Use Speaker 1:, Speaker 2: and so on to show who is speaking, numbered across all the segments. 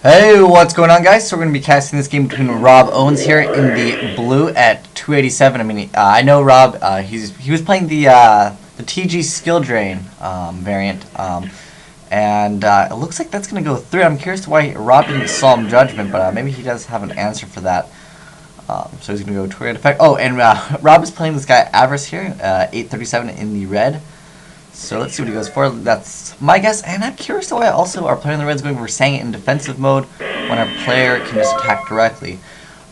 Speaker 1: Hey, what's going on, guys? So we're going to be casting this game between Rob Owens here in the blue at 287. I mean, I know Rob. He was playing the TG Skill Drain variant, and it looks like that's going to go through. I'm curious to why Rob didn't Solemn Judgment, but maybe he does have an answer for that. So he's going to go Tornado Effect. Oh, and Rob is playing this guy Avarice here, 837 in the red. So let's see what he goes for. That's my guess, and I'm curious to why also our player in the red is going for Sang It in defensive mode when our player can just attack directly.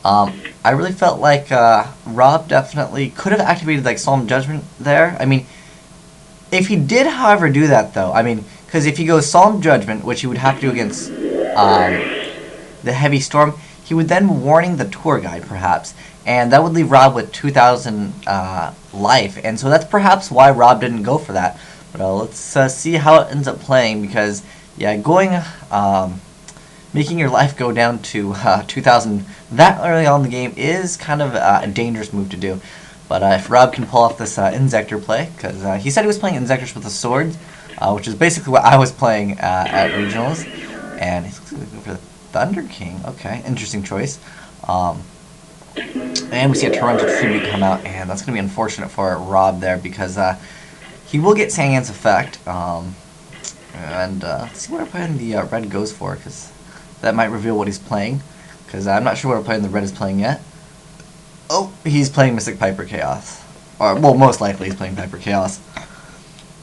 Speaker 1: I really felt like Rob definitely could have activated like Solemn Judgment there. I mean, if he did, however, do that though, I mean, because if he goes Solemn Judgment, which he would have to do against the Heavy Storm, he would then warning the tour guide perhaps, and that would leave Rob with 2,000 life, and so that's perhaps why Rob didn't go for that. But let's see how it ends up playing, because yeah, making your life go down to 2,000 that early on in the game is kind of a dangerous move to do. But if Rob can pull off this Inzektor play, because he said he was playing Inzektors with the swords, which is basically what I was playing at Regionals, and he's looking for the Thunder King. Okay, interesting choice. And we see a Toronto Tribute come out, and that's going to be unfortunate for Rob there, because he will get Sangan's effect. And let's see what our player in the red goes for, because that might reveal what he's playing, because I'm not sure what our player in the red is playing yet. Oh, he's playing Mystic Piper Chaos. Or, well, most likely he's playing Piper Chaos.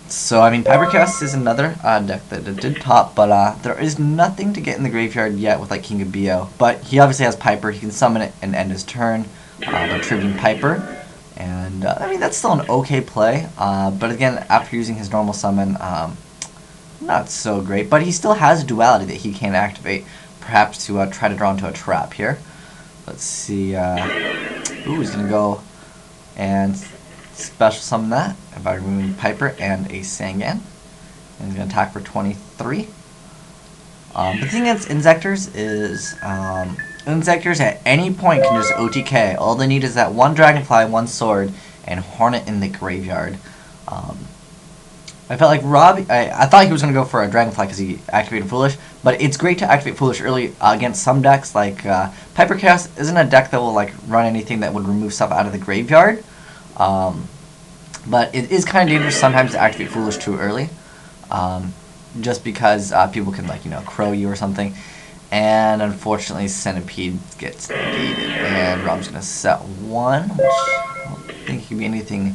Speaker 1: So, I mean, Piper Chaos is another deck that did top, but there is nothing to get in the graveyard yet with, like, King of Bo. But he obviously has Piper. He can summon it and end his turn by tributing Piper. And, I mean, that's still an okay play. But again, after using his normal summon, not so great. But he still has Duality that he can activate, perhaps to try to draw into a trap here. Let's see. Ooh, he's going to go and special summon that by removing Piper and a Sangan. And he's going to attack for 23. The thing against Inzektors is Inzektors at any point can just OTK. All they need is that one Dragonfly, one Sword, and Hornet in the graveyard. I felt like Rob, I thought he was going to go for a Dragonfly because he activated Foolish, but it's great to activate Foolish early against some decks. Like Piper Chaos isn't a deck that will like run anything that would remove stuff out of the graveyard. But it is kind of dangerous sometimes to activate Foolish too early, just because people can, like, crow you or something. And unfortunately, Centipede gets negated, and Rob's going to set one, which I don't think could be anything.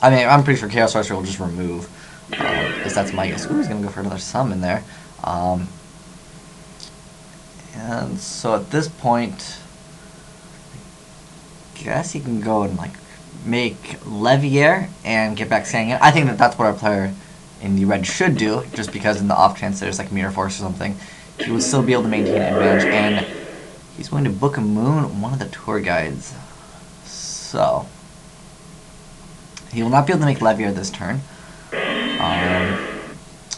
Speaker 1: I'm pretty sure Chaos Sorcerer will just remove, because that's my guess. Ooh, he's going to go for another summon there. And so at this point, guess he can go and like make Levier and get back Sangin. I think that's what our player in the red should do, just because in the off chance there's like Mirror Force or something, he would still be able to maintain advantage. And he's going to Book a Moon, one of the tour guides. So he will not be able to make Levier this turn.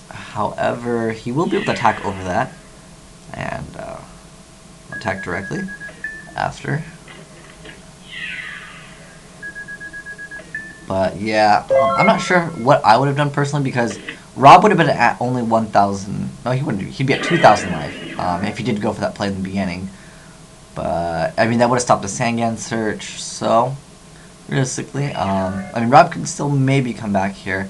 Speaker 1: However, he will be able to attack over that and attack directly after. But yeah, I'm not sure what I would have done personally, because Rob would have been at only 1,000. No, he wouldn't. He'd be at 2,000 life if he did go for that play in the beginning. But I mean, that would have stopped the Sangan search. So realistically, I mean, Rob could still maybe come back here.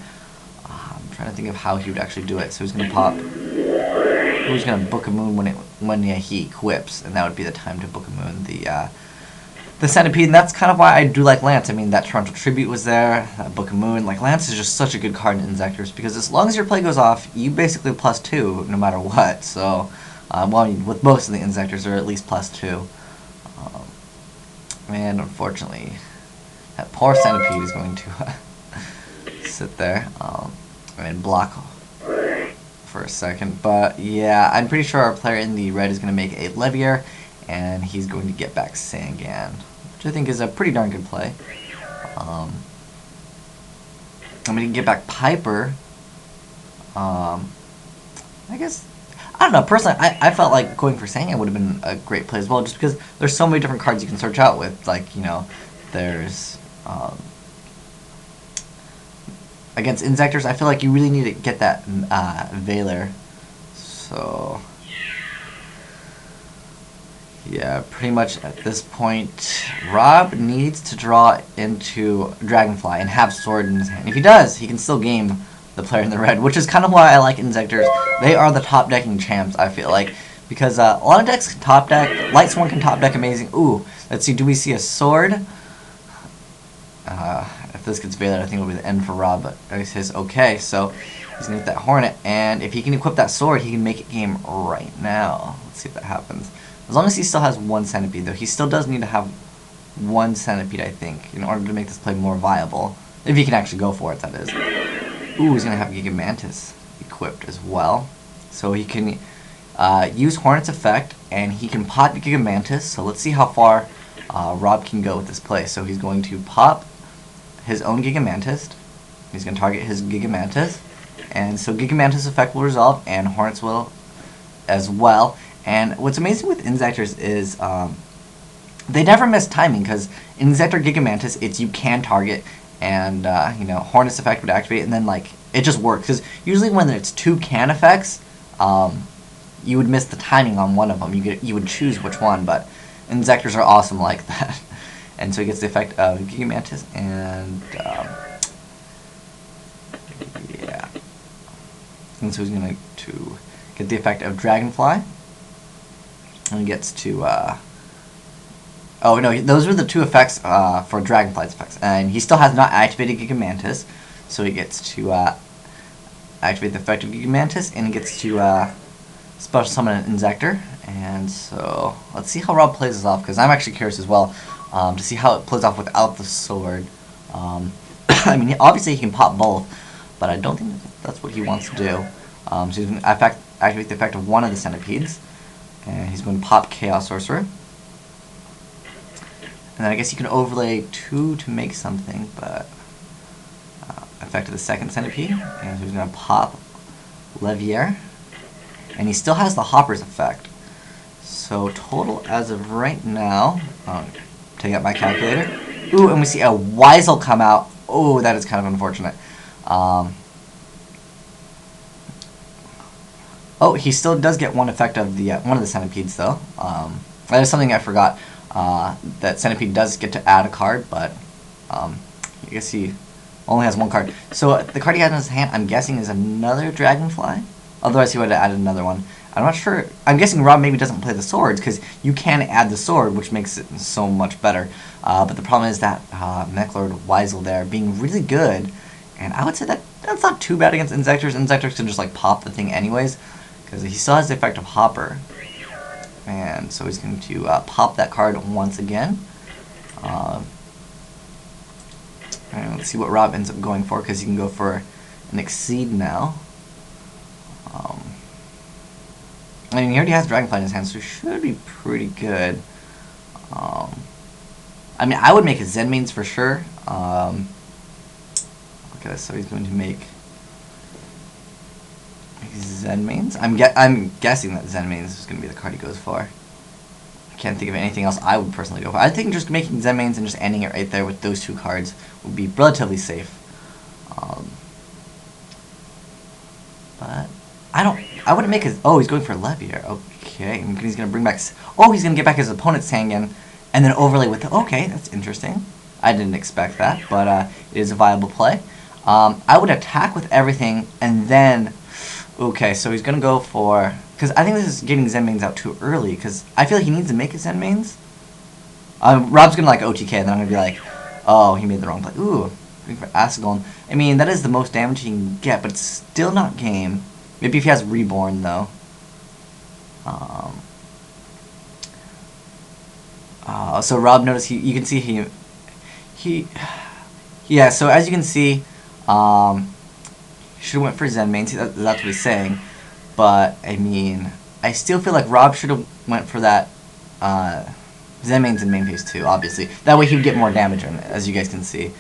Speaker 1: I'm trying to think of how he would actually do it. So he's gonna pop. He's gonna Book a Moon when he equips, and that would be the time to Book a Moon the Centipede, and that's kind of why I do like Lance. I mean, that Toronto Tribute was there, Book of Moon. Like, Lance is just such a good card in Inzektors, because as long as your play goes off, you basically +2 no matter what. So, well, with most of the Inzektors, they're at least +2. And unfortunately, that poor Centipede is going to sit there and block for a second. But yeah, I'm pretty sure our player in the red is going to make a Levier, and he's going to get back Sangan, which I think is a pretty darn good play. I'm going to get back Piper. I guess, I don't know, personally, I felt like going for Sangan would have been a great play as well, just because there's so many different cards you can search out with. Like, there's against Inzektors, I feel like you really need to get that Veiler. so yeah, pretty much at this point, Rob needs to draw into Dragonfly and have Sword in his hand. If he does, he can still game the player in the red, which is kind of why I like Inzektors. They are the top decking champs, I feel like, because a lot of decks can top deck. Light Sworn can top deck amazing. Ooh, let's see, do we see a Sword? If this gets Valor, I think it'll be the end for Rob, but he says okay, so he's going to get that Hornet, and if he can equip that Sword, he can make it game right now. Let's see if that happens. As long as he still has one Centipede, though, he still does need to have one Centipede, I think, in order to make this play more viable. If he can actually go for it, that is. Ooh, he's going to have Gigamantis equipped as well. So he can use Hornet's effect, and he can pop Gigamantis. So let's see how far Rob can go with this play. So he's going to pop his own Gigamantis. He's going to target his Gigamantis. And so Gigamantis effect will resolve, and Hornets will as well. And what's amazing with Inzektors is they never miss timing, because in Inzektor Gigamantis, it's you can target, and you know, Hornet's effect would activate, and then like it just works. Because usually when it's two can effects, you would miss the timing on one of them. You would choose which one, but Inzektors are awesome like that. And so he gets the effect of Gigamantis, and yeah, and so he's going to get the effect of Dragonfly. And he gets to, oh no, those are the two effects for Dragonfly's effects. And he still has not activated Gigamantis, so he gets to activate the effect of Gigamantis, and he gets to special summon an Inzektor. And so, let's see how Rob plays this off, because I'm actually curious as well to see how it plays off without the Sword. I mean, obviously he can pop both, but I don't think that's what he wants to do. So he's going to activate the effect of one of the Centipedes. And he's going to pop Chaos Sorcerer. And then I guess you can overlay 2 to make something, but effect of the second Centipede. And so he's going to pop Levier. And he still has the Hopper's effect. So total as of right now, take out my calculator. Ooh, and we see a Weisel come out. Oh, that is kind of unfortunate. Oh, he still does get one effect of the one of the Centipedes, though. That is something I forgot. That Centipede does get to add a card, but I guess he only has one card. So the card he has in his hand, I'm guessing, is another Dragonfly. Otherwise, he would have added another one. I'm not sure. I'm guessing Rob maybe doesn't play the swords, because you can add the sword, which makes it so much better. But the problem is that Mechlord Weisel there being really good, and I would say that that's not too bad against Inzektors. Inzektors can just like pop the thing anyways, because he still has the effect of Hopper. And so he's going to pop that card once again. And let's see what Rob ends up going for, because he can go for an Exceed now. I mean, he already has Dragonfly in his hand, so he should be pretty good. I mean, I would make a Zen Mains for sure. Okay, so he's going to make Zen Mains. I'm guessing that Zen Mains is going to be the card he goes for. I can't think of anything else I would personally go for. I think just making Zen Mains and just ending it right there with those two cards would be relatively safe. But I wouldn't make his. Oh, he's going for Levier. Okay, and he's going to bring back. Oh, he's going to get back his opponent's Sangan, and then overlay with. Okay, that's interesting. I didn't expect that, but it is a viable play. I would attack with everything, and then. Okay, so he's going to go for. Because I think this is getting Zen Mains out too early, because I feel like he needs to make his Zen Mains. Rob's going to like OTK, and then I'm going to be like, oh, he made the wrong play. Ooh, going for Asgoln. I mean, that is the most damage he can get, but it's still not game. Maybe if he has Reborn, though. So Rob noticed you can see yeah, so as you can see, should have went for Zen Mains. That's what he's saying. But, I mean, I still feel like Rob should have went for that Zen Mains in main phase 2, obviously. That way he would get more damage on it, as you guys can see.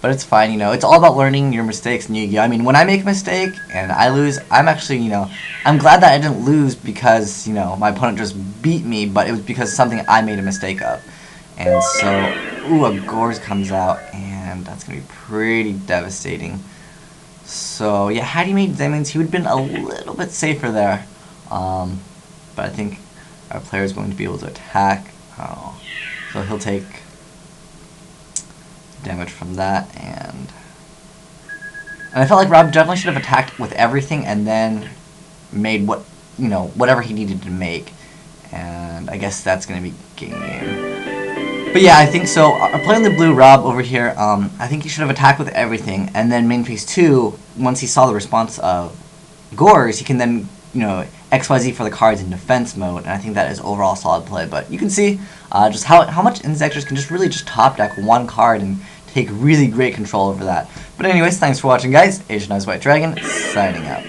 Speaker 1: But it's fine, you know, it's all about learning your mistakes in Yu-Gi-Oh! I mean, when I make a mistake and I lose, I'm actually, you know, I'm glad that I didn't lose because, you know, my opponent just beat me, but it was because something I made a mistake of. And so, ooh, a Gorz comes out, and that's going to be pretty devastating. So, yeah, had he made Zen Mains, he would have been a little bit safer there. But I think our player is going to be able to attack. So he'll take damage from that, and I felt like Rob definitely should have attacked with everything and then made whatever he needed to make. And I guess that's going to be game. But yeah, I think so. Playing the blue Rob over here, I think he should have attacked with everything, and then main phase 2, once he saw the response of Gores, he can then, XYZ for the cards in defense mode, and I think that is overall solid play. But you can see just how much Inzektors can just really just top deck one card and take really great control over that. But anyways, thanks for watching, guys. Asian Eyes White Dragon, signing out.